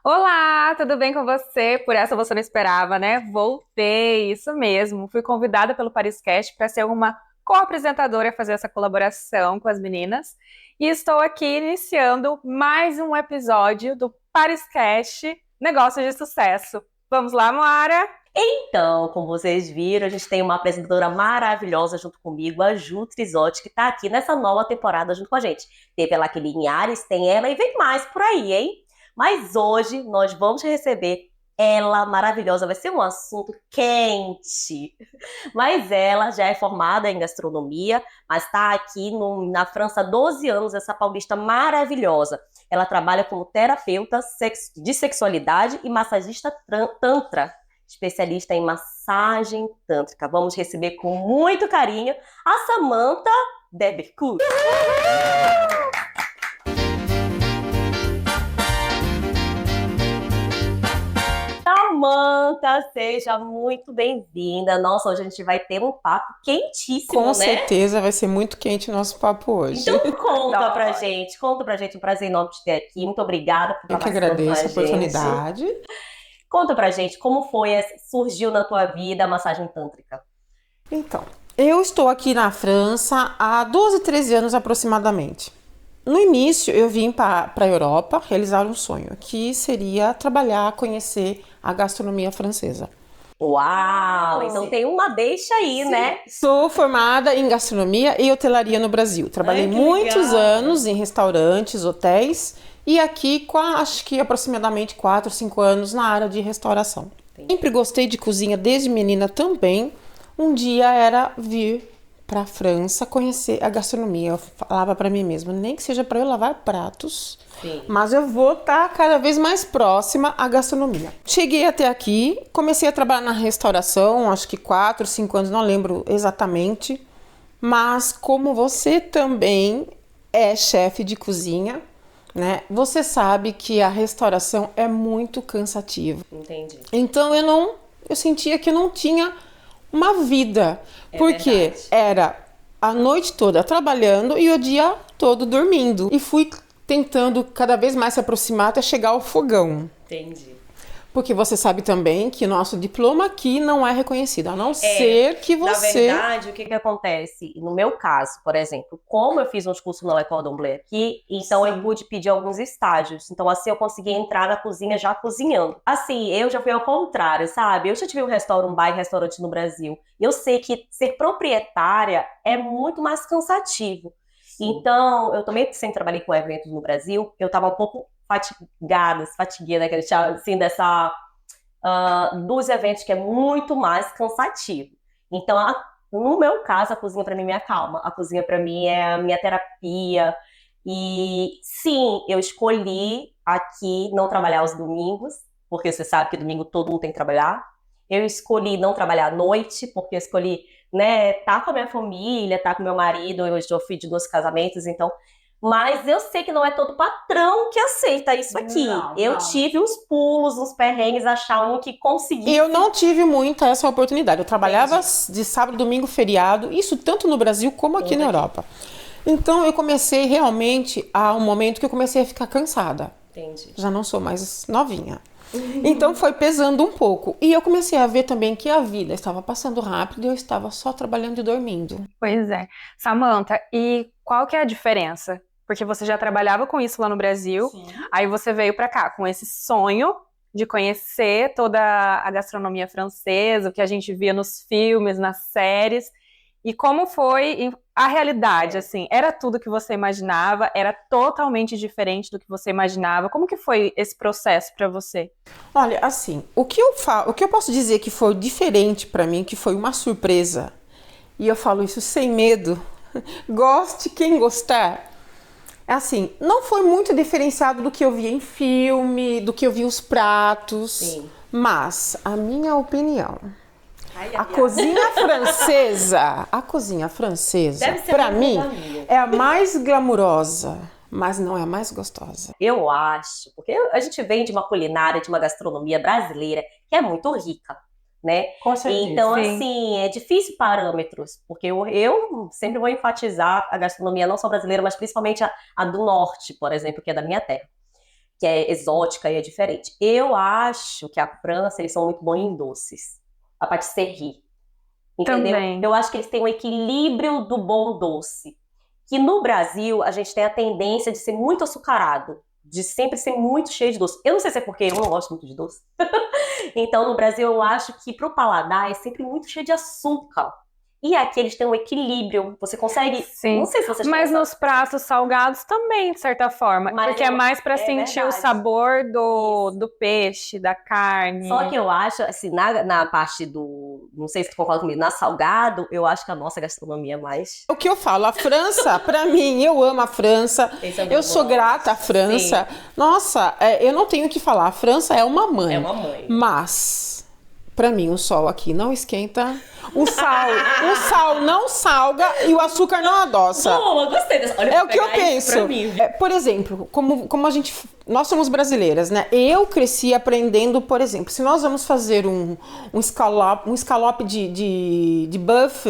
Olá, tudo bem com você? Por essa você não esperava, né? Voltei, isso mesmo. Fui convidada pelo Pariscast para ser uma co-apresentadora e fazer essa colaboração com as meninas. E estou aqui iniciando mais um episódio do Pariscast Negócios de Sucesso. Vamos lá, Moara? Então, como vocês viram, a gente tem uma apresentadora maravilhosa junto comigo, a Ju Trizotti, que tá aqui nessa nova temporada junto com a gente. Teve ela aquele Linhares, tem ela e vem mais por aí, hein? Mas hoje nós vamos receber ela maravilhosa, vai ser um assunto quente. Mas ela já é formada em gastronomia, mas está aqui na França há 12 anos, essa paulista maravilhosa. Ela trabalha como terapeuta de sexualidade e massagista tantra, especialista em massagem tântrica. Vamos receber com muito carinho a Samantha Debercourt. Samantha, seja muito bem-vinda. Nossa, hoje a gente vai ter um papo quentíssimo, Com né? certeza vai ser muito quente o nosso papo hoje. Então conta pra gente, um prazer enorme te ter aqui. Muito obrigada por Eu estar que participando com a agradeço a gente. oportunidade. Conta pra gente como surgiu na tua vida a massagem tântrica. Então, eu estou aqui na França há 12, 13 anos aproximadamente. No início, eu vim para a Europa realizar um sonho, que seria trabalhar, conhecer a gastronomia francesa. Uau! Então tem uma deixa aí, né? Sou formada em gastronomia e hotelaria no Brasil. Trabalhei Ai, que muitos legal. anos em restaurantes, hotéis e aqui, acho que aproximadamente 4, 5 anos na área de restauração. Sempre gostei de cozinha desde menina também. Um dia era vir para a França conhecer a gastronomia. Eu falava para mim mesma, nem que seja para eu lavar pratos, Sim. mas eu vou estar cada vez mais próxima à gastronomia. Cheguei até aqui, comecei a trabalhar na restauração, acho que 4, 5 anos, não lembro exatamente. Mas como você também é chefe de cozinha, né? Você sabe que a restauração é muito cansativa. Entendi. Então eu sentia que eu não tinha uma vida, porque verdade. era a noite toda trabalhando e o dia todo dormindo. E fui tentando cada vez mais se aproximar até chegar ao fogão. Entendi. Porque você sabe também que nosso diploma aqui não é reconhecido, a não ser que Na você... verdade, o que acontece? No meu caso, por exemplo, como eu fiz uns cursos na École d'Emblée aqui, então eu pude pedir alguns estágios. Então, assim, eu consegui entrar na cozinha já cozinhando. Assim, eu já fui ao contrário, sabe? Eu já tive um bar e restaurante no Brasil. Eu sei que ser proprietária é muito mais cansativo. Então, eu também sempre trabalhei com eventos no Brasil, eu tava um pouco fatiguada, né, que a gente chama, assim, dos eventos, que é muito mais cansativo. Então, no meu caso, a cozinha para mim me acalma. A cozinha para mim é a minha terapia. E sim, eu escolhi aqui não trabalhar os domingos, porque você sabe que domingo todo mundo tem que trabalhar. Eu escolhi não trabalhar à noite, porque eu escolhi, né, estar com a minha família, estar com meu marido. Eu sou filho de 2 casamentos, então. Mas eu sei que não é todo patrão que aceita isso aqui. Eu tive uns pulos, uns perrengues, achar um que consegui. Eu não tive muito essa oportunidade. Eu trabalhava de sábado, domingo, feriado, isso tanto no Brasil como aqui na Europa. Então eu comecei realmente a um momento que eu comecei a ficar cansada. Entendi. Já não sou mais novinha. Então foi pesando um pouco. E eu comecei a ver também que a vida estava passando rápido e eu estava só trabalhando e dormindo. Pois é. Samantha, e qual que é a diferença? Porque você já trabalhava com isso lá no Brasil, aí você veio para cá com esse sonho de conhecer toda a gastronomia francesa, o que a gente via nos filmes, nas séries. E como foi a realidade, assim? Era tudo que você imaginava? Era totalmente diferente do que você imaginava? Como que foi esse processo para você? Olha, assim, o que eu posso dizer que foi diferente para mim, que foi uma surpresa, e eu falo isso sem medo, goste quem gostar. Assim, não foi muito diferenciado do que eu via em filme, do que eu via os pratos. Sim. Mas, a minha opinião, a cozinha francesa, Deve ser pra muito mim, família. é a mais glamurosa, mas não é a mais gostosa. Eu acho, porque a gente vem de uma culinária, de uma gastronomia brasileira que é muito rica, né? Com certeza. Então, Sim. assim, é difícil parâmetros, porque eu sempre vou enfatizar a gastronomia não só brasileira, mas principalmente a do norte, por exemplo, que é da minha terra. que é exótica e é diferente. Eu acho que a França, eles são muito bons em doces. A patisserie. Entendeu? Também. Eu acho que eles têm um equilíbrio do bom doce. Que no Brasil, a gente tem a tendência de ser muito açucarado. De sempre ser muito cheio de doce. Eu não sei se é porque eu não gosto muito de doce. Então, no Brasil, eu acho que pro paladar é sempre muito cheio de açúcar. E aqui eles têm um equilíbrio. Você consegue... Sim. Não sei se vocês Mas têm nos pratos salgados também, de certa forma. Mas porque é mais pra sentir verdade. o sabor do Isso. do peixe, da carne. Só que eu acho, assim, na parte do... Não sei se tu concorda comigo. Na salgado, eu acho que a nossa gastronomia é mais... O que eu falo, a França, pra mim, eu amo a França, Esse é muito eu sou bom. grata à França. Nossa, eu não tenho o que falar, a França é uma mãe. É uma mãe. Mas, pra mim, o sol aqui não esquenta, o sal não salga e o açúcar não adoça. Boa, gostei dessa. Olha, É vou o que eu pegar isso penso. pra mim. Por exemplo, como a gente... Nós somos brasileiras, né? Eu cresci aprendendo, por exemplo, se nós vamos fazer um escalope de buff,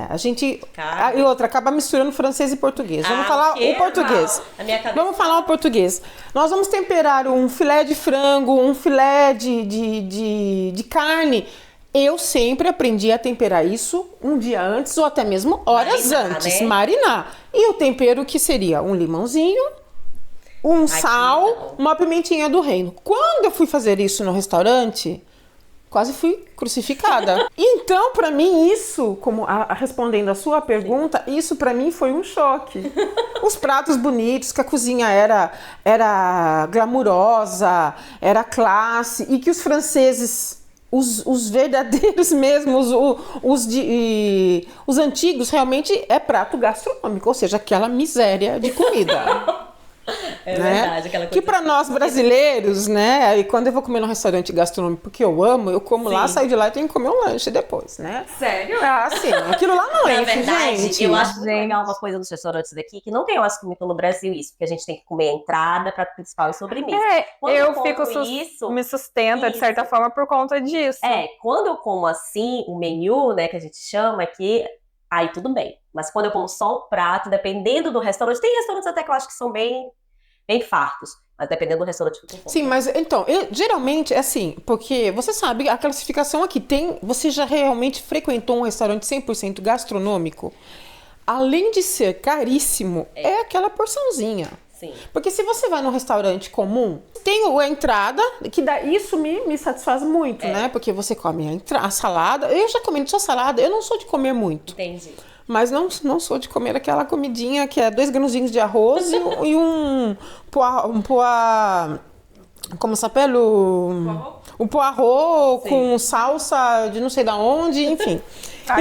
a gente... Carne. E outra, acaba misturando francês e português. Vamos falar que o português. mal. Na minha cabeça. Vamos falar o português. Nós vamos temperar um filé de frango, um filé de carne. Eu sempre aprendi a temperar isso um dia antes ou até mesmo horas Marinar, antes. né? Marinar. E o tempero que seria um limãozinho, um sal, não. uma pimentinha do reino. Quando eu fui fazer isso no restaurante, quase fui crucificada. Então, pra mim, isso, respondendo a sua pergunta, isso pra mim foi um choque. Os pratos bonitos, que a cozinha era glamurosa, era classe, e que os franceses, os verdadeiros mesmo, os antigos, realmente é prato gastronômico, ou seja, aquela miséria de comida. É né? verdade, aquela coisa. Que pra nós brasileiros, né? E quando eu vou comer num restaurante gastronômico, porque eu amo, eu como lá, Sim. saio de lá e tenho que comer um lanche depois, né? Sério? Assim, aquilo lá não Na enche, verdade, gente. eu acho muito Gente. legal uma coisa nos restaurantes daqui, que não tem, eu acho, muito no Brasil isso, porque a gente tem que comer a entrada, prato principal e sobremesa. Quando Eu como fico isso, me sustenta de certa isso. forma por conta disso. Quando eu como assim, o menu, né, que a gente chama aqui, aí tudo bem. Mas quando eu como só o prato, dependendo do restaurante, tem restaurantes até que eu acho que são bem fartos, mas dependendo do restaurante fica um pouco. Sim, mas então, geralmente é assim, porque você sabe, a classificação aqui você já realmente frequentou um restaurante 100% gastronômico? Além de ser caríssimo, é aquela porçãozinha. Sim. Porque se você vai num restaurante comum, tem a entrada, que isso me satisfaz muito, né? Porque você come a salada. Eu já comi só salada, eu não sou de comer muito. Entendi. Mas não sou de comer aquela comidinha que é 2 grãozinhos de arroz e um pois... Como s'appelle? Um poirot com salsa de não sei da onde, enfim.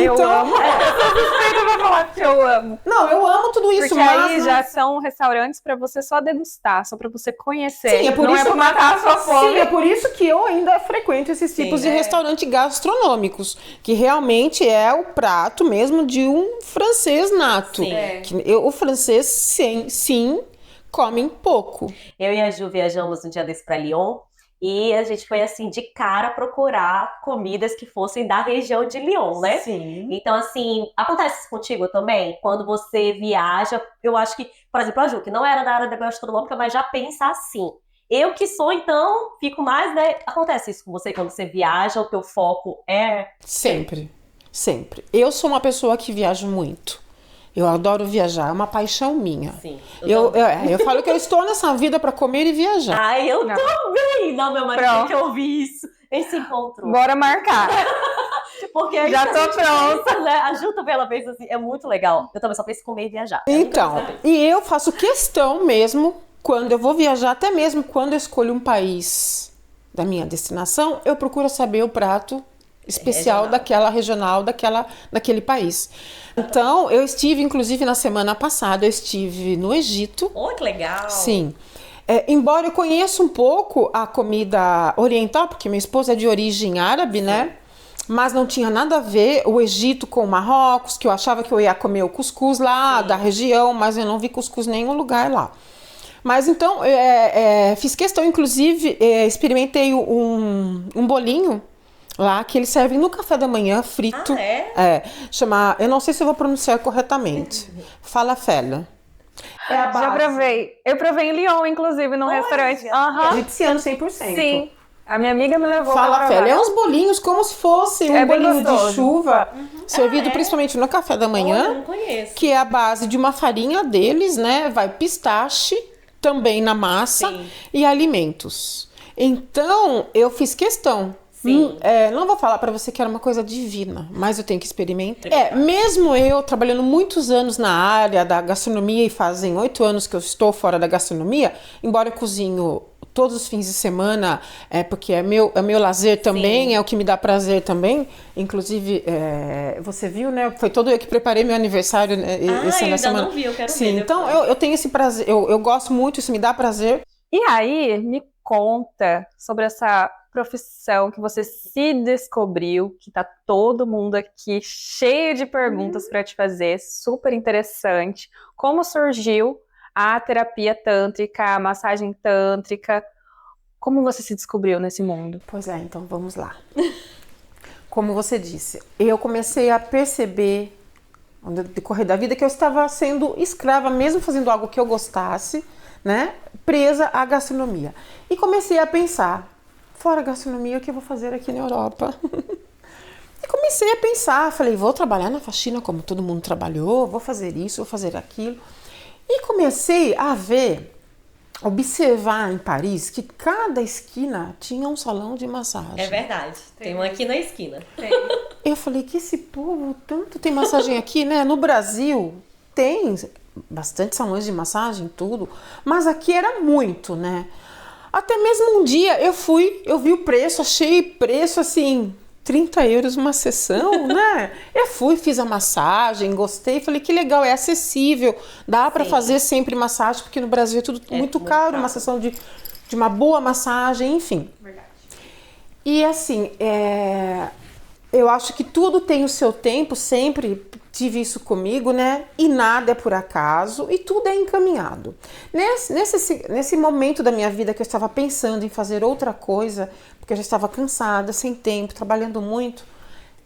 Eu amo. Eu sou suspeita pra falar que eu amo. Não, eu amo tudo isso, Porque mas... aí já são restaurantes pra você só degustar, só pra você conhecer. Sim, é por não isso é pra matar a sua fome. Sim, é por isso que eu ainda frequento esses tipos de restaurantes gastronômicos, que realmente é o prato mesmo de um francês nato. Sim. O francês, sim, comem pouco. Eu e a Ju viajamos um dia desse pra Lyon e a gente foi assim de cara procurar comidas que fossem da região de Lyon, né? Sim. Então, assim, acontece isso contigo também? Quando você viaja, eu acho que, por exemplo, a Ju, que não era da área da gastronômica, mas já pensa assim. Eu que sou, então, fico mais, né? Acontece isso com você quando você viaja, o teu foco é... Sempre. Eu sou uma pessoa que viaja muito. Eu adoro viajar, é uma paixão minha. Sim. Eu falo que eu estou nessa vida para comer e viajar. Ai, eu Não. também! Não, meu marido Pronto. tem que ouvir isso. Esse encontro. Bora marcar. Porque aí Já a tô gente pronta. pensa, né? A Ju também, ela pensa assim, é muito legal. Eu também só penso em comer e viajar. Então, e eu faço questão mesmo, quando eu vou viajar, até mesmo quando eu escolho um país da minha destinação, eu procuro saber o prato especial daquele país. Então, eu estive, inclusive, na semana passada, eu estive no Egito. Oh, que legal! Sim. Embora eu conheça um pouco a comida oriental, porque minha esposa é de origem árabe, né? Mas não tinha nada a ver o Egito com o Marrocos, que eu achava que eu ia comer o cuscuz lá da região, mas eu não vi cuscuz em nenhum lugar lá. Mas então, fiz questão, inclusive, experimentei um bolinho lá, que eles servem no café da manhã, frito. Ah, é? Chama, eu não sei se eu vou pronunciar corretamente. Falafel. É a base. Já provei. Eu provei em Lyon, inclusive, num restaurante. Aham. Egipciano 100%. Sim. A minha amiga me levou pra Falafel. provar. É uns bolinhos como se fosse um É bem bolinho de gostoso. chuva, servido principalmente no café da Olha, manhã, eu não conheço. que é a base de uma farinha deles, né? Vai pistache também na massa Sim. e alimentos. Então, eu fiz questão. Sim. Não vou falar pra você que era uma coisa divina, mas eu tenho que experimentar. Mesmo eu trabalhando muitos anos na área da gastronomia e fazem 8 anos que eu estou fora da gastronomia, embora eu cozinho todos os fins de semana, porque é meu lazer também, Sim. é o que me dá prazer também. Inclusive, você viu, né? Foi todo eu que preparei meu aniversário, né, Ah, esse eu na ainda semana. não vi, eu quero Sim, ver então depois. eu tenho esse prazer, eu gosto muito, isso me dá prazer. E aí, me conta sobre essa profissão que você se descobriu, que tá todo mundo aqui cheio de perguntas para te fazer, super interessante. Como surgiu a terapia tântrica, a massagem tântrica? Como você se descobriu nesse mundo? Pois é, então vamos lá. Como você disse, eu comecei a perceber no decorrer da vida que eu estava sendo escrava, mesmo fazendo algo que eu gostasse, né? Presa à gastronomia. E comecei a pensar, fora a gastronomia, o que eu vou fazer aqui na Europa? E comecei a pensar, falei, vou trabalhar na faxina como todo mundo trabalhou, vou fazer isso, vou fazer aquilo. E comecei a observar em Paris que cada esquina tinha um salão de massagem. É verdade. Tem um aqui na esquina. Eu falei que esse povo tanto tem massagem aqui, né? No Brasil tem bastante salões de massagem, tudo, mas aqui era muito, né? Até mesmo um dia eu vi o preço, achei preço assim, 30 euros uma sessão, né? Eu fui, fiz a massagem, gostei, falei que legal, é acessível, dá para fazer sempre massagem, porque no Brasil é tudo muito caro, uma sessão de uma boa massagem, enfim. Verdade. E assim, eu acho que tudo tem o seu tempo, sempre tive isso comigo, né? E nada é por acaso e tudo é encaminhado. Nesse momento da minha vida que eu estava pensando em fazer outra coisa, porque eu já estava cansada, sem tempo, trabalhando muito,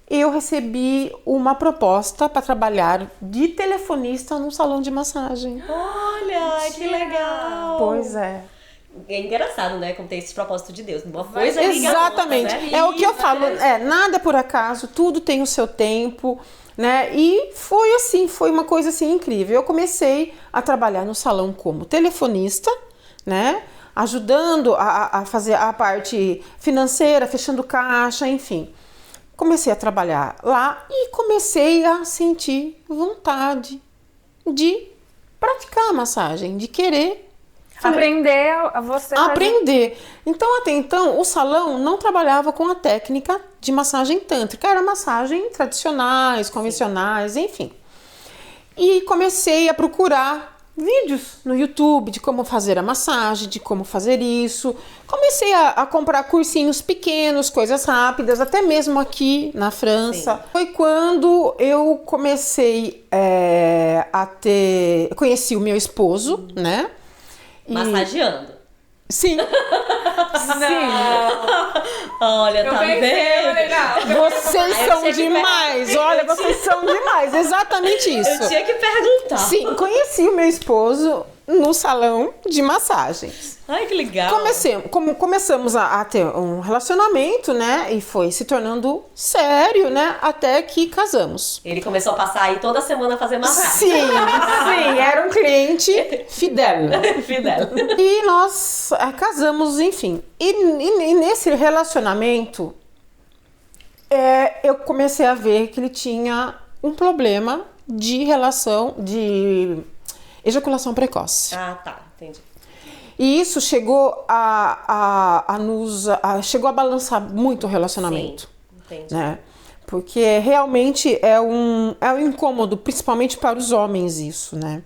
eu recebi uma proposta para trabalhar de telefonista num salão de massagem. Olha, que legal. Pois é. É engraçado, né? Como tem esse propósito de Deus. Uma coisa liga a Exatamente. outra, né? É o que eu falo. Nada é por acaso, tudo tem o seu tempo, né? E foi assim, foi uma coisa assim incrível. Eu comecei a trabalhar no salão como telefonista, né? Ajudando a fazer a parte financeira, fechando caixa, enfim. Comecei a trabalhar lá e comecei a sentir vontade de praticar a massagem, de querer Aprender a você fazer. aprender. Então, até então, o salão não trabalhava com a técnica de massagem tântrica. Era massagem tradicionais, convencionais, enfim. E comecei a procurar vídeos no YouTube de como fazer a massagem, de como fazer isso. Comecei a comprar cursinhos pequenos, coisas rápidas, até mesmo aqui na França. Sim. Foi quando eu comecei conheci o meu esposo, né? Massageando. Sim. Olha, tá vendo? Vocês são demais. Olha, vocês são demais. Exatamente isso. Eu tinha que perguntar. Sim, conheci o meu esposo no salão de massagens. Ai, que legal. Começamos a ter um relacionamento, né? E foi se tornando sério, né? Até que casamos. Ele começou a passar aí toda semana a fazer massagem. Sim, era um cliente fidel. Fidel. E nós casamos, enfim. E nesse relacionamento, eu comecei a ver que ele tinha um problema de ejaculação precoce. Ah, tá. Entendi. E isso chegou chegou a balançar muito o relacionamento. Sim, entendi. Né? Porque realmente é um incômodo, principalmente para os homens isso, né?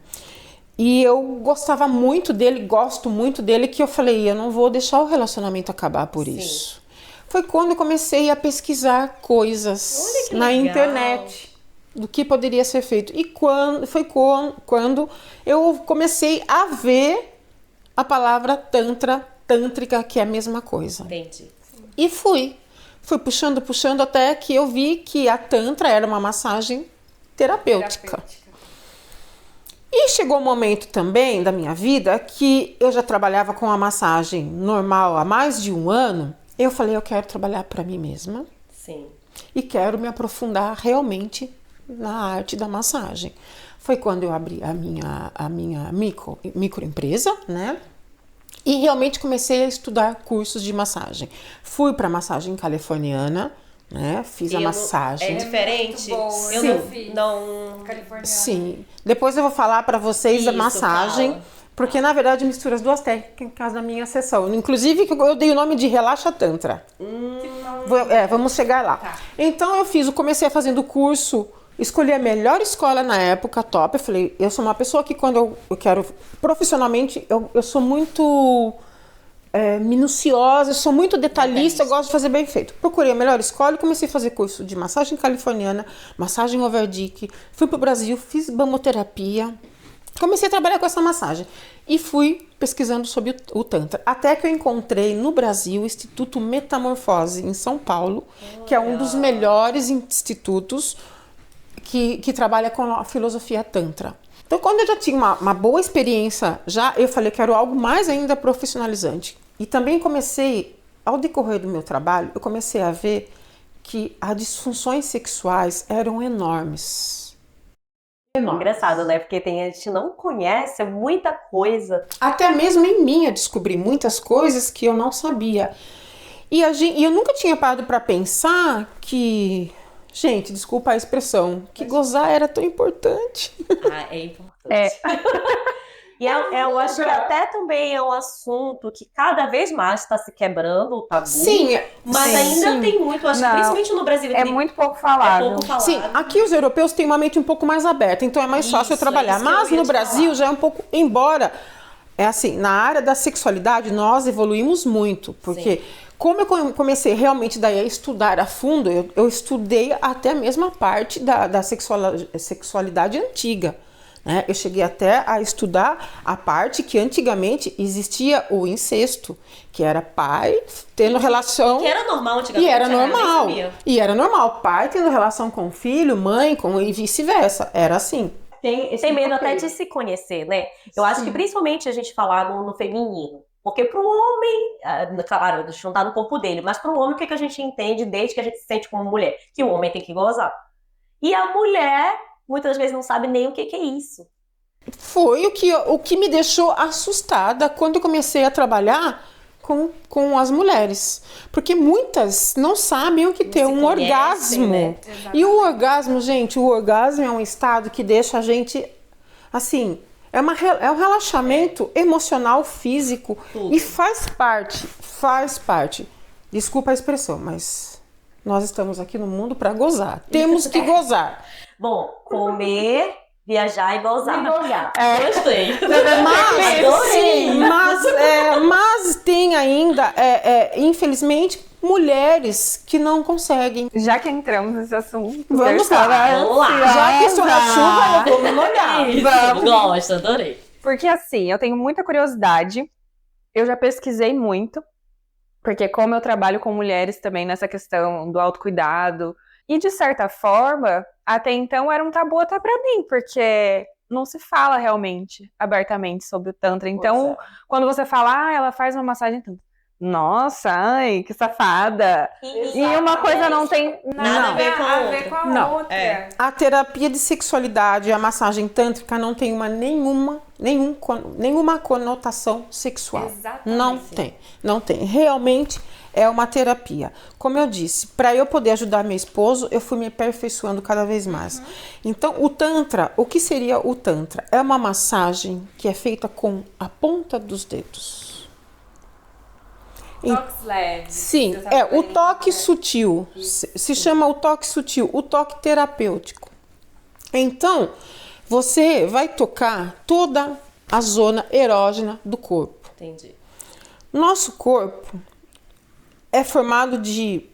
E eu gostava muito dele, gosto muito dele, que eu falei, eu não vou deixar o relacionamento acabar por isso. Foi quando eu comecei a pesquisar coisas na internet do que poderia ser feito. E foi quando eu comecei a ver a palavra tântrica, que é a mesma coisa. Entendi. E fui puxando até que eu vi que a tantra era uma massagem terapêutica. E chegou um momento também da minha vida que eu já trabalhava com a massagem normal há mais de um ano. Eu falei, eu quero trabalhar para mim mesma. Sim. E quero me aprofundar realmente na arte da massagem. Foi quando eu abri a minha microempresa, né? E realmente comecei a estudar cursos de massagem. Fui para massagem californiana, né? Fiz a massagem. É diferente? Eu Sim. não fiz. Não. Californiana. Sim. Depois eu vou falar para vocês da Isso, massagem, fala. porque na verdade mistura as duas técnicas da minha sessão. Inclusive eu dei o nome de Relaxa Tantra. Vamos chegar lá. Tá. Então eu comecei fazendo o curso, escolhi a melhor escola na época, top. Eu falei, eu sou uma pessoa que quando eu quero profissionalmente, eu sou muito minuciosa, eu sou muito detalhista, eu gosto de fazer bem feito. Procurei a melhor escola e comecei a fazer curso de massagem californiana, massagem overdick, fui pro Brasil, fiz bamoterapia, comecei a trabalhar com essa massagem e fui pesquisando sobre o Tantra. Até que eu encontrei no Brasil o Instituto Metamorfose, em São Paulo, que é um dos melhores institutos que trabalha com a filosofia Tantra. Então, quando eu já tinha uma boa experiência, eu falei, quero algo mais ainda profissionalizante. E também ao decorrer do meu trabalho, eu comecei a ver que as disfunções sexuais eram enormes. Engraçado, né? Porque a gente não conhece muita coisa. Até mesmo em mim eu descobri muitas coisas que eu não sabia. E eu nunca tinha parado para pensar que, gente, desculpa a expressão, que gozar era tão importante. Ah, é importante. E eu acho que até também é um assunto que cada vez mais está se quebrando o tabu. Sim, mas sim, ainda sim. tem muito, acho que Não, principalmente no Brasil. É muito pouco falado. É pouco falado. Sim, aqui os europeus têm uma mente um pouco mais aberta, então é mais fácil eu Isso, trabalhar. é isso que eu Mas ia no te Brasil falar. já é um pouco, embora, na área da sexualidade nós evoluímos muito, porque como eu comecei realmente daí a estudar a fundo, eu estudei até a mesma parte da sexualidade antiga. Né? Eu cheguei até a estudar a parte que antigamente existia o incesto, que era pai tendo relação... Que era normal antigamente. E era eu nem normal. sabia. E era normal. Pai tendo relação com filho, mãe, e vice-versa. Era assim. Tem medo até de se conhecer, né? Eu acho que principalmente a gente falar no feminino. Porque pro homem, claro, deixa eu não tá no corpo dele, mas pro homem o que a gente entende desde que a gente se sente como mulher? Que o homem tem que gozar. E a mulher, muitas vezes, não sabe nem o que é isso. Foi o que me deixou assustada quando eu comecei a trabalhar com as mulheres. Porque muitas não sabem o que ter um conhecem, orgasmo. né? E o orgasmo, gente, o orgasmo é um estado que deixa a gente, assim, é um relaxamento emocional, físico. Tudo. E faz parte. Desculpa a expressão, mas nós estamos aqui no mundo para gozar. Temos que gozar. Bom, comer, viajar e gozar. Gostei. Mas, Adorei. sim, mas tem ainda, infelizmente, mulheres que não conseguem. Já que entramos nesse assunto, Vamos eu estava lá, vamos lá. ansiosa. Já que estou na chuva, eu vou me molhar. Isso, gosto, adorei. Porque assim, eu tenho muita curiosidade, eu já pesquisei muito, porque como eu trabalho com mulheres também nessa questão do autocuidado, e de certa forma, até então era um tabu até pra mim, porque não se fala realmente, abertamente sobre o Tantra. Então, quando você fala, ela faz uma massagem Tantra. Nossa, ai, que safada. E uma coisa não tem Nada a ver com a outra. com a Não. outra. É. A terapia de sexualidade e a massagem tântrica não tem nenhuma conotação sexual. Exatamente. Não tem. Realmente é uma terapia. Como eu disse, para eu poder ajudar meu esposo, eu fui me aperfeiçoando cada vez mais. Então, o Tantra, o que seria o Tantra? É uma massagem que é feita com a ponta dos dedos. Toques leves. Sim, o toque sutil. Se chama o toque sutil, o toque terapêutico. Então, você vai tocar toda a zona erógena do corpo. Entendi. Nosso corpo é formado de...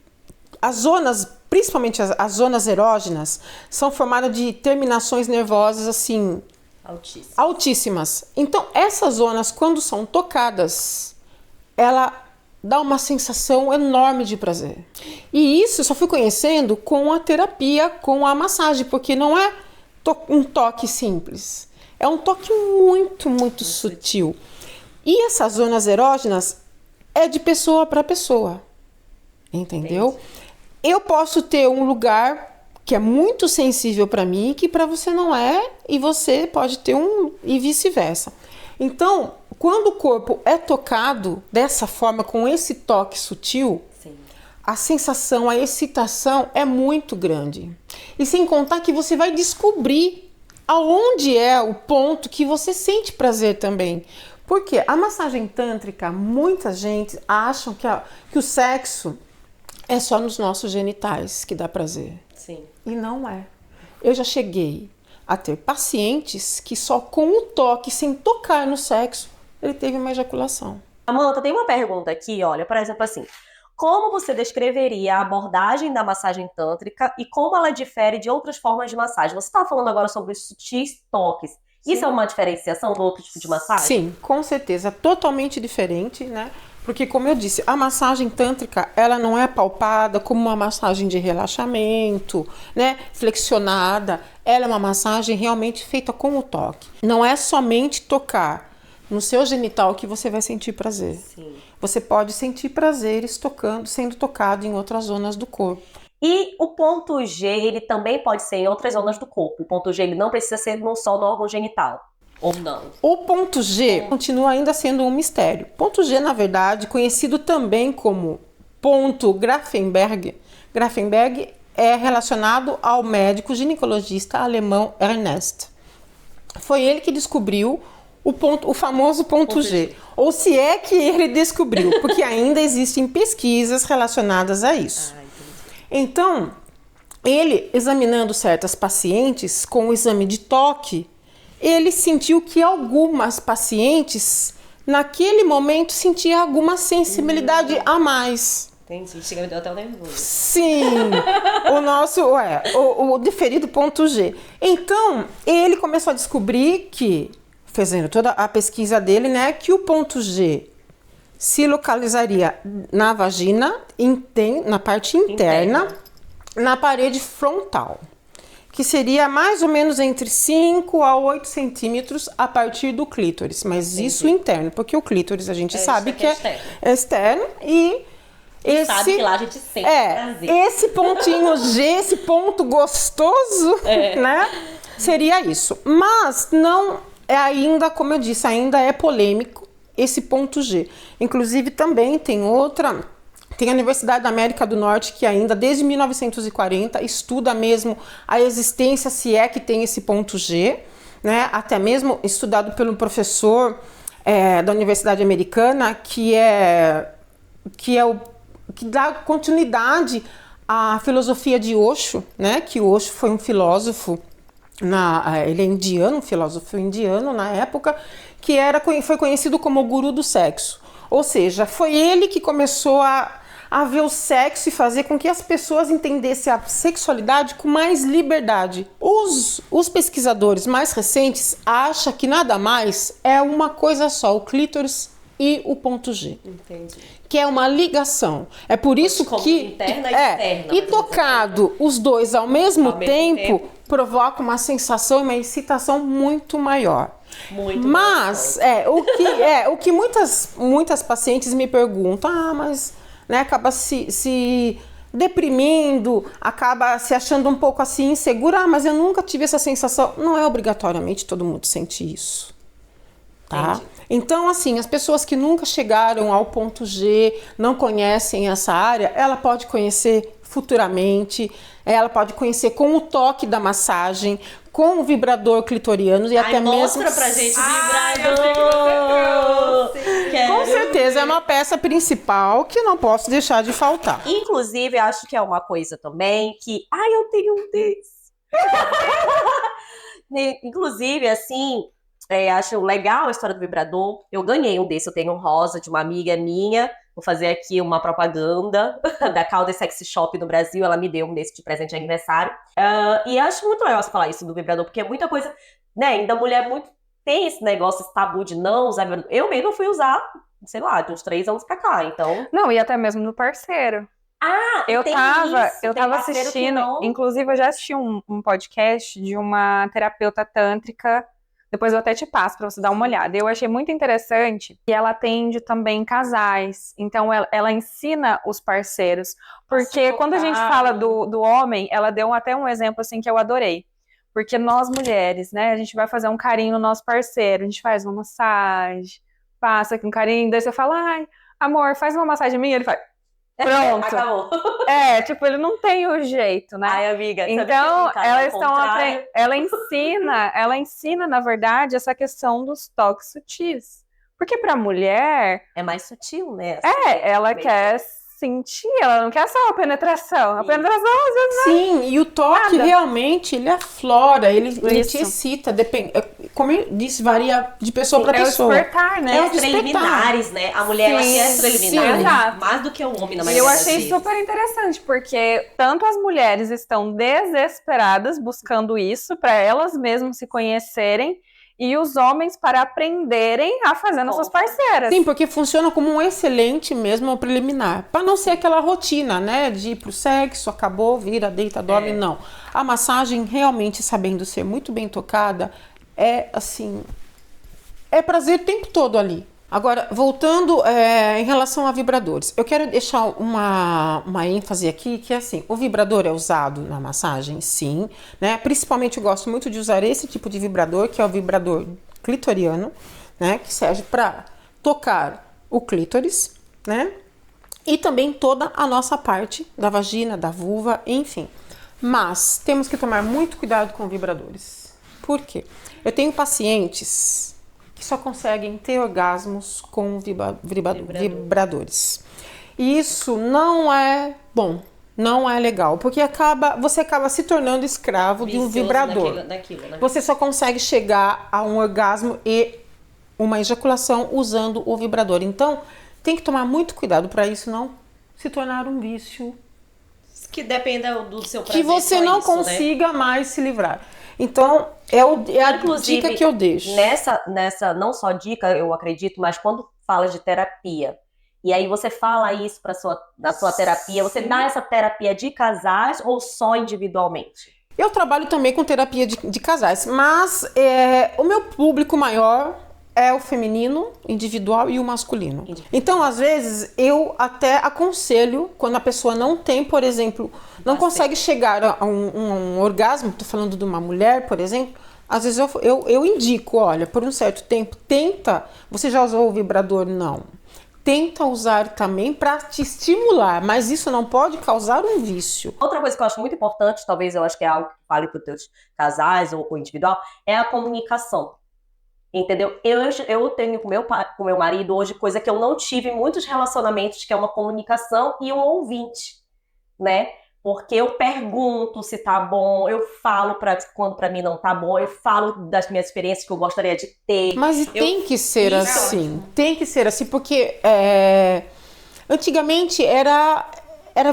As zonas, principalmente as zonas erógenas, são formadas de terminações nervosas, assim, altíssimas. Então, essas zonas, quando são tocadas, ela dá uma sensação enorme de prazer. E isso eu só fui conhecendo com a terapia, com a massagem, porque não é um toque simples. É um toque muito, muito sutil. E essas zonas erógenas é de pessoa para pessoa. Entendeu? Entendi. Eu posso ter um lugar que é muito sensível para mim, que para você não é, e você pode ter um, e vice-versa. Então, quando o corpo é tocado dessa forma, com esse toque sutil, Sim. a sensação, a excitação é muito grande. E sem contar que você vai descobrir aonde é o ponto que você sente prazer também. Porque a massagem tântrica, muita gente acha que o sexo é só nos nossos genitais que dá prazer. Sim. E não é. Eu já cheguei a ter pacientes que só com o toque, sem tocar no sexo, ele teve uma ejaculação. Amanda, tem uma pergunta aqui, olha, por exemplo assim, como você descreveria a abordagem da massagem tântrica e como ela difere de outras formas de massagem? Você estava falando agora sobre os sutis toques. Sim. Isso é uma diferenciação do outro tipo de massagem? Sim, com certeza. Totalmente diferente, né? Porque, como eu disse, a massagem tântrica, ela não é palpada como uma massagem de relaxamento, né? Flexionada. Ela é uma massagem realmente feita com o toque. Não é somente tocar no seu genital que você vai sentir prazer. Sim. Você pode sentir prazeres sendo tocado em outras zonas do corpo. E o ponto G, ele também pode ser em outras zonas do corpo. O ponto G, ele não precisa ser só no órgão genital. Ou não? O ponto G continua ainda sendo um mistério. Ponto G, na verdade, conhecido também como ponto Grafenberg. Grafenberg é relacionado ao médico ginecologista alemão Ernest. Foi ele que descobriu o famoso ponto G. Ou se é que ele descobriu, porque ainda existem pesquisas relacionadas a isso. Então, ele, examinando certas pacientes com o exame de toque, ele sentiu que algumas pacientes, naquele momento, sentiam alguma sensibilidade a mais. Entendi, chega, me deu até um nervoso. Sim, o diferido ponto G. Então, ele começou a descobrir que, fazendo toda a pesquisa dele, né, que o ponto G se localizaria na vagina, na parte interna, na parede frontal, que seria mais ou menos entre 5 a 8 centímetros a partir do clítoris, mas isso interno, porque o clítoris a gente sabe que é externo e sabe que lá a gente sente prazer. Esse pontinho G, esse ponto gostoso, né, seria isso. Mas não é ainda, como eu disse, ainda é polêmico esse ponto G. Inclusive também tem a Universidade da América do Norte que ainda desde 1940 estuda mesmo a existência, se é que tem esse ponto G, né? Até mesmo estudado pelo professor da Universidade Americana que dá continuidade à filosofia de Osho, né? Que Osho foi um filósofo, ele é indiano, um filósofo indiano na época, que foi conhecido como o guru do sexo. Ou seja, foi ele que começou a ver o sexo e fazer com que as pessoas entendessem a sexualidade com mais liberdade. Os pesquisadores mais recentes acham que nada mais é uma coisa só, o clítoris e o ponto G. Entendi. Que é uma ligação. É por isso que interna e externa, e tocado os dois ao mesmo tempo provoca uma sensação e uma excitação muito maior. Muito mas o que muitas pacientes me perguntam, mas né, acaba se deprimindo, acaba se achando um pouco assim insegura, mas eu nunca tive essa sensação. Não é obrigatoriamente todo mundo sente isso, tá? Entendi. Então, assim, as pessoas que nunca chegaram ao ponto G, não conhecem essa área, ela pode conhecer futuramente, ela pode conhecer com o toque da massagem, com o vibrador clitoriano e até mesmo... Mostra pra gente o vibrador! Com certeza é uma peça principal que não posso deixar de faltar. Inclusive, acho que é uma coisa também que... eu tenho um desse! Inclusive, assim... acho legal a história do vibrador. Eu ganhei um desse, eu tenho um rosa de uma amiga minha. Vou fazer aqui uma propaganda da Calder Sexy Shop no Brasil. Ela me deu um desse de presente de aniversário. E acho muito legal você falar isso do vibrador, porque é muita coisa, né? Ainda a mulher tem esse negócio, esse tabu de não usar vibrador. Eu mesmo fui usar, sei lá, de uns 3 anos pra cá, então... Não, e até mesmo no parceiro. Eu tava assistindo, inclusive eu já assisti um podcast de uma terapeuta tântrica Depois eu até te passo para você dar uma olhada. Eu achei muito interessante que ela atende também casais. Então, ela ensina os parceiros. Porque quando a gente fala do homem, ela deu até um exemplo assim que eu adorei. Porque nós mulheres, né, a gente vai fazer um carinho no nosso parceiro. A gente faz uma massagem, passa aqui um carinho. Daí você fala, ai, amor, faz uma massagem minha. Ele faz, pronto. Acabou. Tipo, ele não tem o jeito, né? Ai, amiga, sabe então, que elas estão ela ensina, na verdade, essa questão dos toques sutis. Porque pra mulher, é mais sutil, né? ela quer sentir, ela não quer só a penetração. A penetração, às vezes, sim, e o toque nada. realmente, ele aflora, ele Isso. te excita, depende, como eu disse, varia de pessoa para pessoa. É o despertar, né? É o As preliminares, né? A mulher, ela quer as preliminares exato. mais do que o homem, na E maioria eu das achei vezes. super interessante, porque tanto as mulheres estão desesperadas buscando isso para elas mesmas se conhecerem e os homens para aprenderem a fazer nas suas parceiras. Sim, porque funciona como um excelente mesmo preliminar. Para não ser aquela rotina, né? De ir pro sexo, acabou, vira, deita, dorme. Não. A massagem, realmente, sabendo ser muito bem tocada, é assim... É prazer o tempo todo ali. Agora, voltando em relação a vibradores, eu quero deixar uma ênfase aqui, que é assim, o vibrador é usado na massagem, sim, né? Principalmente eu gosto muito de usar esse tipo de vibrador, que é o vibrador clitoriano, né? Que serve para tocar o clítoris, né? E também toda a nossa parte da vagina, da vulva, enfim. Mas temos que tomar muito cuidado com vibradores. Por quê? Eu tenho pacientes que só conseguem ter orgasmos com vibradores. E isso não é bom, não é legal, porque você acaba se tornando escravo de um vibrador. Daquilo, né? Você só consegue chegar a um orgasmo e uma ejaculação usando o vibrador. Então, tem que tomar muito cuidado para isso não se tornar um vício. Que dependa do seu prazer. Que você não consiga mais se livrar. Então, é a dica que eu deixo. Nessa, não só dica, eu acredito, mas quando fala de terapia, e aí você fala isso da sua terapia, você dá essa terapia de casais ou só individualmente? Eu trabalho também com terapia de casais, mas o meu público maior é o feminino, individual, e o masculino. Então, às vezes, eu até aconselho, quando a pessoa não tem, por exemplo, não consegue chegar a um orgasmo, tô falando de uma mulher, por exemplo, às vezes eu indico, olha, por um certo tempo, tenta, você já usou o vibrador? Não. Tenta usar também para te estimular, mas isso não pode causar um vício. Outra coisa que eu acho muito importante, talvez eu acho que é algo que vale para os teus casais ou individual, é a comunicação. Entendeu? Eu tenho com meu marido hoje coisa que eu não tive em muitos relacionamentos, que é uma comunicação e um ouvinte, né? Porque eu pergunto se tá bom, eu falo quando pra mim não tá bom, eu falo das minhas experiências que eu gostaria de ter. Mas tem que ser assim, tem que ser assim, porque antigamente era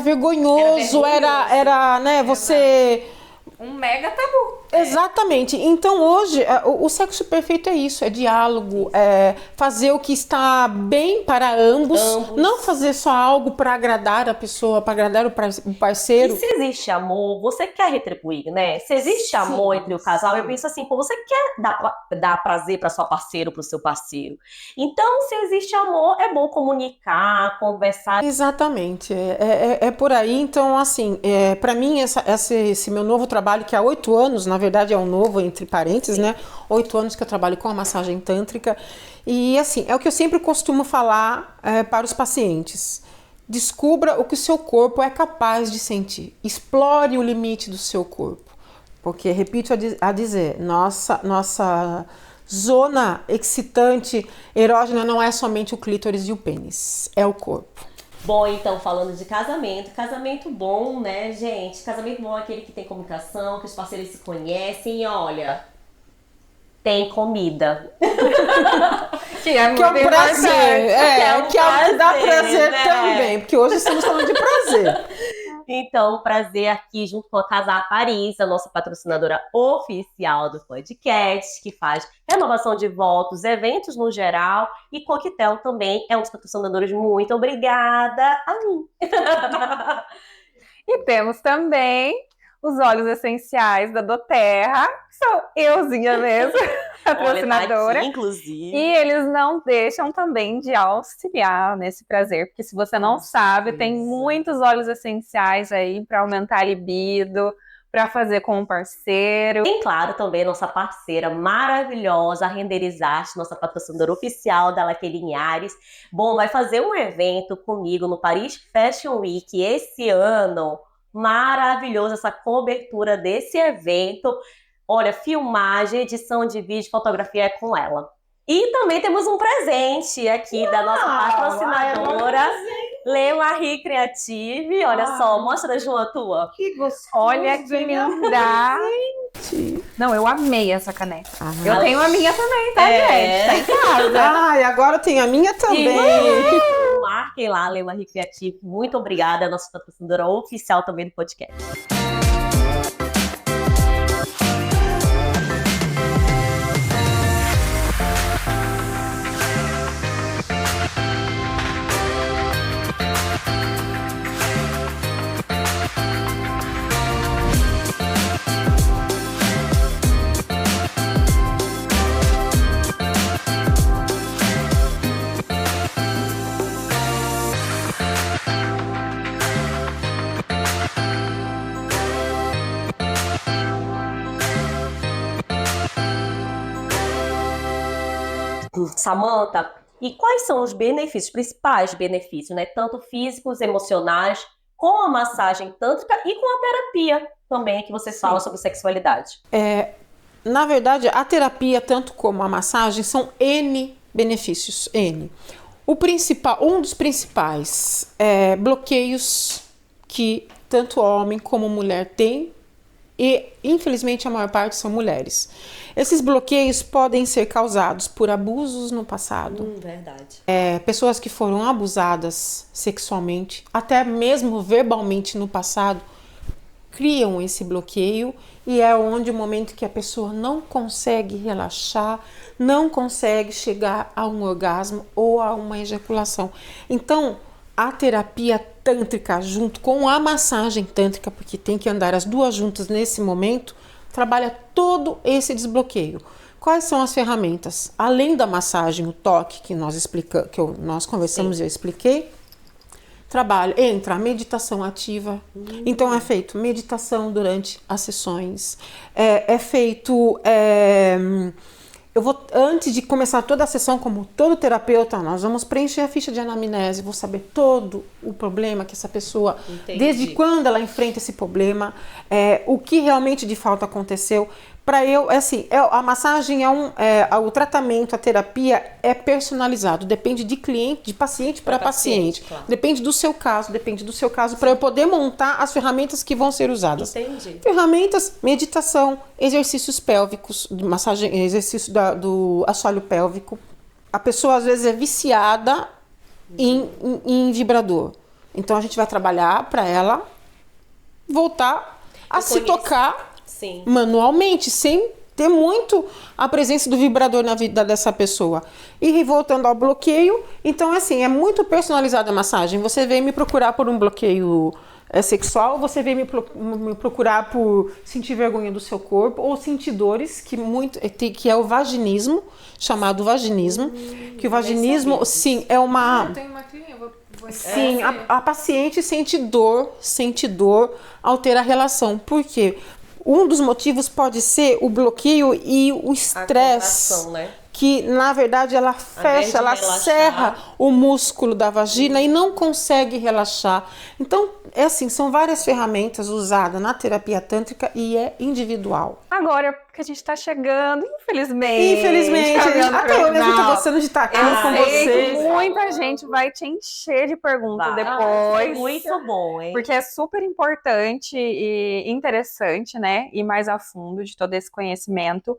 vergonhoso, era né, você... Um mega tabu. Exatamente. Então hoje o sexo perfeito é isso, é diálogo, é fazer o que está bem para ambos. Não fazer só algo para agradar a pessoa, para agradar o parceiro. E se existe amor, você quer retribuir, né? Se existe amor entre o casal, eu penso assim, pô, você quer dar prazer para sua parceira ou para o seu parceiro. Então, se existe amor, é bom comunicar, conversar. Exatamente, é por aí. Então, assim, para mim, esse meu novo trabalho, que há 8 anos, na verdade é um novo, entre parênteses, né? 8 anos que eu trabalho com a massagem tântrica. E, assim, é o que eu sempre costumo falar para os pacientes. Descubra o que o seu corpo é capaz de sentir. Explore o limite do seu corpo. Porque, repito a dizer, nossa zona excitante, erógena, não é somente o clítoris e o pênis, é o corpo. Bom, então, falando de casamento bom, né, gente? Casamento bom é aquele que tem comunicação, que os parceiros se conhecem e, olha, tem comida. Que é um prazer. Que é o que dá prazer, né? Também, porque hoje estamos falando de prazer. Então, prazer aqui junto com a Casa Paris, a nossa patrocinadora oficial do podcast, que faz renovação de votos, eventos no geral, e Coquetel também é um dos patrocinadores. Muito obrigada a mim. E temos também os óleos essenciais da doTERRA, que sou euzinha mesmo, patrocinadora. Olha, tá aqui, inclusive. E eles não deixam também de auxiliar nesse prazer, porque se você não sabe, tem muitos óleos essenciais aí para aumentar a libido, para fazer com um parceiro. Tem, claro, também nossa parceira maravilhosa, a Renderizarte, nossa patrocinadora oficial da Laque Linhares. Bom, vai fazer um evento comigo no Paris Fashion Week esse ano. Maravilhoso essa cobertura desse evento. Olha, filmagem, edição de vídeo, fotografia é com ela. E também temos um presente aqui da nossa patrocinadora, Le Marie Creative. Olha só, mostra, Ju, a tua. Que gostoso. Olha que linda. Não, eu amei essa caneca. Eu tenho a minha também, tá, gente? Tá em casa. Ai, agora eu tenho a minha também. Marquem lá, Le Marie Creative. Muito obrigada, nossa patrocinadora oficial também do podcast. Samantha, e quais são os benefícios, principais benefícios, né? Tanto físicos, emocionais, com a massagem tântrica e com a terapia também, que vocês falam sobre sexualidade? Na verdade, a terapia, tanto como a massagem, são N benefícios. N. Um dos principais bloqueios que tanto homem como mulher têm, e infelizmente a maior parte são mulheres. Esses bloqueios podem ser causados por abusos no passado. Verdade. Pessoas que foram abusadas sexualmente, até mesmo verbalmente no passado, criam esse bloqueio, e é onde o momento que a pessoa não consegue relaxar, não consegue chegar a um orgasmo ou a uma ejaculação. Então, a terapia tântrica junto com a massagem tântrica, porque tem que andar as duas juntas nesse momento, trabalha todo esse desbloqueio. Quais são as ferramentas? Além da massagem, o toque que nós conversamos e eu expliquei, entra a meditação ativa. Então é feito meditação durante as sessões, antes de começar toda a sessão, como todo terapeuta, nós vamos preencher a ficha de anamnese, vou saber todo o problema que essa pessoa, desde quando ela enfrenta esse problema, o que realmente de fato aconteceu. Para a massagem o tratamento, a terapia é personalizado, depende de cliente, de paciente para paciente. Claro. Depende do seu caso, para eu poder montar as ferramentas que vão ser usadas. Entendi. Ferramentas, meditação, exercícios pélvicos, massagem, exercício do assoalho pélvico. A pessoa às vezes é viciada em vibrador. Então a gente vai trabalhar para ela voltar a se tocar. Sim. Manualmente, sem ter muito a presença do vibrador na vida dessa pessoa. E voltando ao bloqueio, então é muito personalizada a massagem. Você vem me procurar por um bloqueio sexual, você vem me procurar por sentir vergonha do seu corpo, ou sentir dores, que é o vaginismo, chamado vaginismo. Que o vaginismo, sim, é uma... Eu tenho uma cliente, Sim, a paciente sente dor ao ter a relação. Por quê? Um dos motivos pode ser o bloqueio e o estresse, né? Que na verdade ela fecha, ela serra o músculo da vagina e não consegue relaxar. Então, são várias ferramentas usadas na terapia tântrica e é individual. Agora que a gente tá chegando, infelizmente. Até eu mesmo tô gostando de estar aqui com vocês. Muita gente vai te encher de perguntas depois. Muito bom, hein? Porque é super importante e interessante, né? Ir mais a fundo de todo esse conhecimento.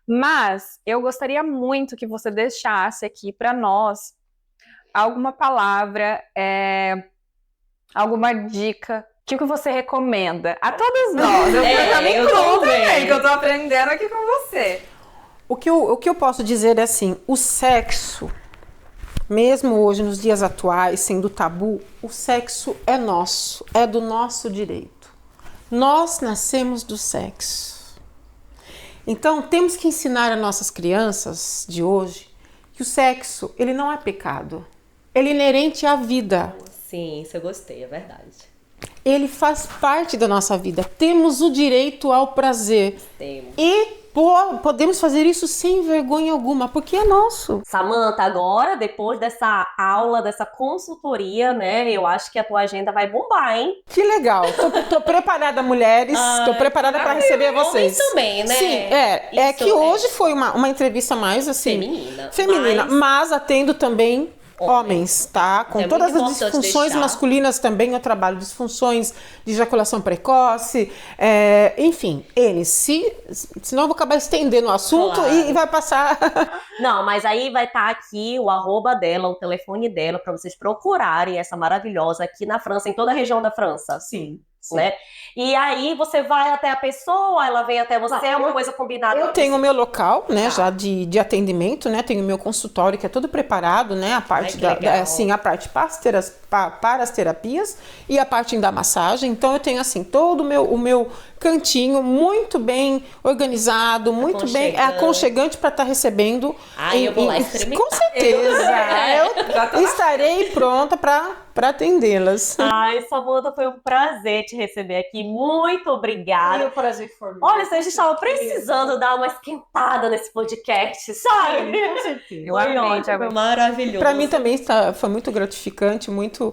Mas eu gostaria muito que você deixasse aqui para nós alguma palavra, alguma dica. O que você recomenda a todos nós? Eu também, que eu tô aprendendo aqui com você. O que eu posso dizer é assim, o sexo, mesmo hoje nos dias atuais, sendo tabu, o sexo é nosso, é do nosso direito. Nós nascemos do sexo. Então, temos que ensinar às nossas crianças de hoje que o sexo, ele não é pecado. Ele é inerente à vida. Sim, isso eu gostei, é verdade. Ele faz parte da nossa vida. Temos o direito ao prazer. Temos. E podemos fazer isso sem vergonha alguma, porque é nosso. Samantha, agora, depois dessa aula, dessa consultoria, né? Eu acho que a tua agenda vai bombar, hein? Que legal. Tô preparada, mulheres. Tô preparada para receber vocês. Homens também, né? Sim, é que hoje foi uma entrevista mais assim... Feminina. Mas atendo também homens, tá? Com todas as disfunções masculinas também eu trabalho. Disfunções de ejaculação precoce, enfim, eles. Senão eu vou acabar estendendo o assunto e vai passar... Não, mas aí vai estar aqui o arroba dela, o telefone dela, para vocês procurarem essa maravilhosa aqui na França, em toda a região da França. Sim. Né? E aí você vai até a pessoa, ela vem até você, é uma coisa combinada. Eu tenho o meu local, né, já de atendimento, né, tenho o meu consultório que é todo preparado, né, a parte a parte para as terapias e a parte da massagem. Então eu tenho assim todo o meu cantinho muito bem organizado, muito bem aconchegante para estar recebendo. Eu vou lá experimentar. Com certeza. Eu estarei pronta para atendê-las. Ai, Samantha, foi um prazer te receber aqui. Muito obrigada. O prazer foi meu. Olha, a gente estava precisando dar uma esquentada nesse podcast, sabe? Com certeza. Eu amei, foi maravilhoso. Para mim também foi muito gratificante, muito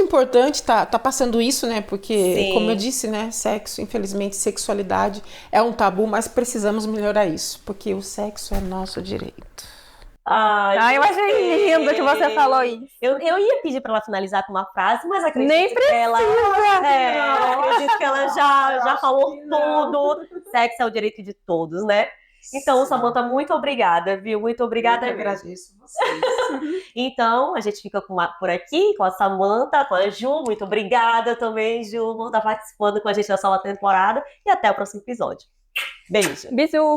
importante tá passando isso, né? Porque, como eu disse, né? Sexo, infelizmente, sexualidade é um tabu, mas precisamos melhorar isso, porque o sexo é nosso direito. Ai, eu achei lindo que você falou isso. Eu ia pedir para ela finalizar com uma frase, mas acredito Nem que ela... acredito que ela já falou tudo. Sexo é o direito de todos, né? Então, Samantha, muito obrigada, viu? Muito obrigada. Eu agradeço vocês. Então, a gente fica por aqui com a Samantha, com a Ju. Muito obrigada também, Ju, por estar participando com a gente nessa nova temporada. E até o próximo episódio. Beijo. Bisou.